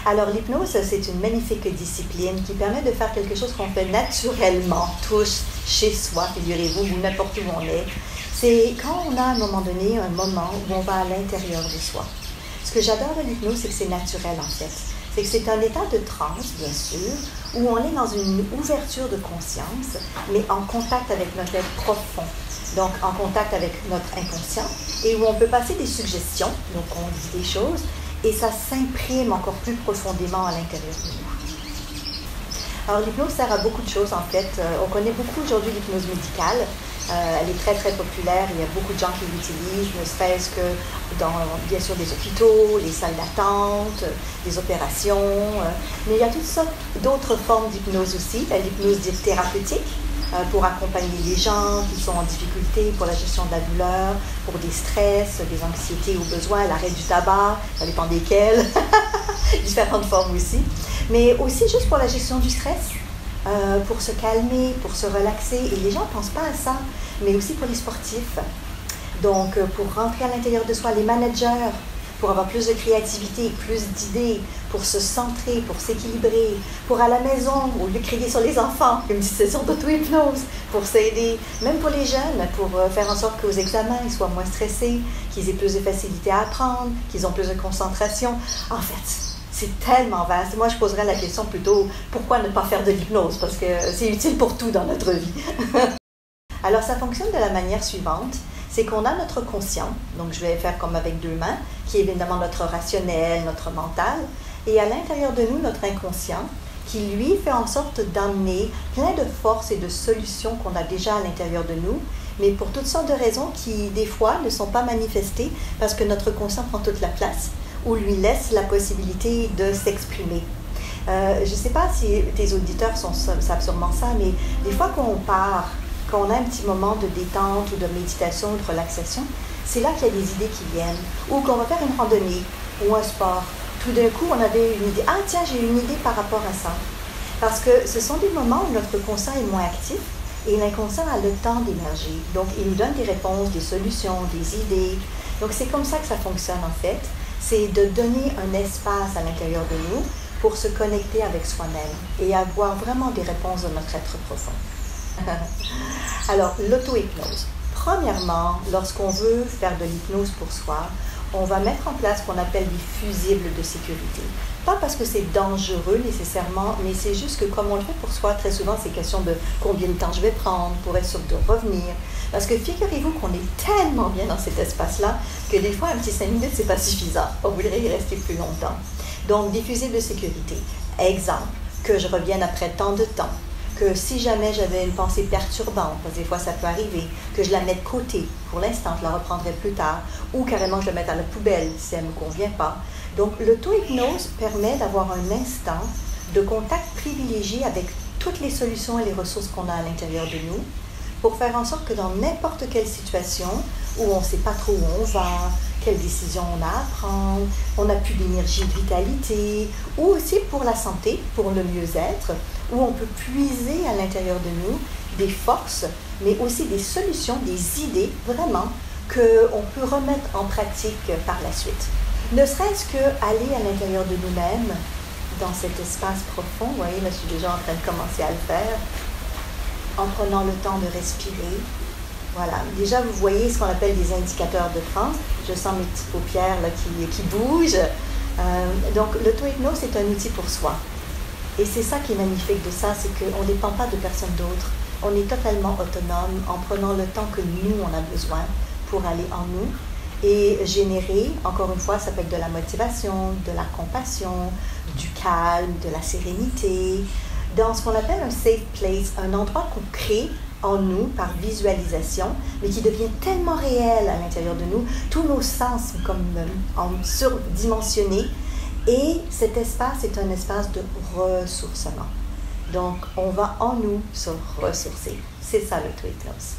Alors, l'hypnose, c'est une magnifique discipline qui permet de faire quelque chose qu'on fait naturellement, tous, chez soi, figurez-vous, ou n'importe où on est. C'est quand on a à un moment donné un moment où on va à l'intérieur de soi. Ce que j'adore de l'hypnose, c'est que c'est naturel en fait. C'est que c'est un état de transe, bien sûr, où on est dans une ouverture de conscience, mais en contact avec notre être profond. Donc, en contact avec notre inconscient, et où on peut passer des suggestions, donc on dit des choses, et ça s'imprime encore plus profondément à l'intérieur de nous. Alors, l'hypnose sert à beaucoup de choses, en fait. On connaît beaucoup aujourd'hui l'hypnose médicale. Elle est très, très populaire. Il y a beaucoup de gens qui l'utilisent, ne serait-ce que dans, bien sûr, des hôpitaux, les salles d'attente, des opérations. Mais il y a toutes sortes d'autres formes d'hypnose aussi. L'hypnose dite thérapeutique, pour accompagner les gens qui sont en difficulté pour la gestion de la douleur, pour des stress, des anxiétés au besoin, l'arrêt du tabac, ça dépend desquels, différentes formes aussi. Mais aussi juste pour la gestion du stress, pour se calmer, pour se relaxer. Et les gens ne pensent pas à ça, mais aussi pour les sportifs. Donc, pour rentrer à l'intérieur de soi, les managers, pour avoir plus de créativité, plus d'idées, pour se centrer, pour s'équilibrer, pour à la maison, au lieu de crier sur les enfants, une petite session d'auto-hypnose, pour s'aider, même pour les jeunes, pour faire en sorte qu'aux examens, ils soient moins stressés, qu'ils aient plus de facilité à apprendre, qu'ils ont plus de concentration. En fait, c'est tellement vaste. Moi, je poserais la question plutôt, pourquoi ne pas faire de l'hypnose? Parce que c'est utile pour tout dans notre vie. Alors, ça fonctionne de la manière suivante. C'est qu'on a notre conscient, donc je vais faire comme avec deux mains, qui est évidemment notre rationnel, notre mental, et à l'intérieur de nous, notre inconscient, qui lui fait en sorte d'amener plein de forces et de solutions qu'on a déjà à l'intérieur de nous, mais pour toutes sortes de raisons qui, des fois, ne sont pas manifestées parce que notre conscient prend toute la place ou lui laisse la possibilité de s'exprimer. Je ne sais pas si tes auditeurs savent sûrement ça, mais des fois qu'on part, quand on a un petit moment de détente ou de méditation ou de relaxation, c'est là qu'il y a des idées qui viennent. Ou qu'on va faire une randonnée ou un sport. Tout d'un coup, on avait une idée. Ah tiens, j'ai une idée par rapport à ça. Parce que ce sont des moments où notre conscient est moins actif et l'inconscient a le temps d'émerger. Donc, il nous donne des réponses, des solutions, des idées. Donc, c'est comme ça que ça fonctionne en fait. C'est de donner un espace à l'intérieur de nous pour se connecter avec soi-même et avoir vraiment des réponses de notre être profond. Alors, l'auto-hypnose. Premièrement, lorsqu'on veut faire de l'hypnose pour soi, on va mettre en place ce qu'on appelle des fusibles de sécurité. Pas parce que c'est dangereux nécessairement, mais c'est juste que comme on le fait pour soi, très souvent c'est question de combien de temps je vais prendre pour être sûr de revenir. Parce que figurez-vous qu'on est tellement bien dans cet espace-là que des fois un petit 5 minutes, c'est pas suffisant. On voudrait y rester plus longtemps. Donc, des fusibles de sécurité. Exemple, que je revienne après tant de temps. Que si jamais j'avais une pensée perturbante, parce que des fois ça peut arriver, que je la mette de côté. Pour l'instant, je la reprendrai plus tard. Ou carrément, je la mette à la poubelle si elle ne me convient pas. Donc, l'auto-hypnose permet d'avoir un instant de contact privilégié avec toutes les solutions et les ressources qu'on a à l'intérieur de nous pour faire en sorte que dans n'importe quelle situation où on ne sait pas trop où on va, quelles décisions on a à prendre, on n'a plus d'énergie, de vitalité, ou aussi pour la santé, pour le mieux-être, où on peut puiser à l'intérieur de nous des forces, mais aussi des solutions, des idées, vraiment, qu'on peut remettre en pratique par la suite. Ne serait-ce qu'aller à l'intérieur de nous-mêmes, dans cet espace profond, vous voyez, là, je suis déjà en train de commencer à le faire, en prenant le temps de respirer. Voilà, déjà vous voyez ce qu'on appelle des indicateurs de transe. Je sens mes petites paupières là, qui bougent. Donc l'auto-hypnose c'est un outil pour soi. Et c'est ça qui est magnifique de ça, c'est qu'on ne dépend pas de personne d'autre. On est totalement autonome en prenant le temps que nous on a besoin pour aller en nous et générer, encore une fois, ça peut être de la motivation, de la compassion, du calme, de la sérénité, dans ce qu'on appelle un safe place, un endroit qu'on crée en nous par visualisation, mais qui devient tellement réel à l'intérieur de nous, tous nos sens sont comme surdimensionnés, et cet espace est un espace de ressourcement. Donc, on va en nous se ressourcer. C'est ça l'auto-hypnose.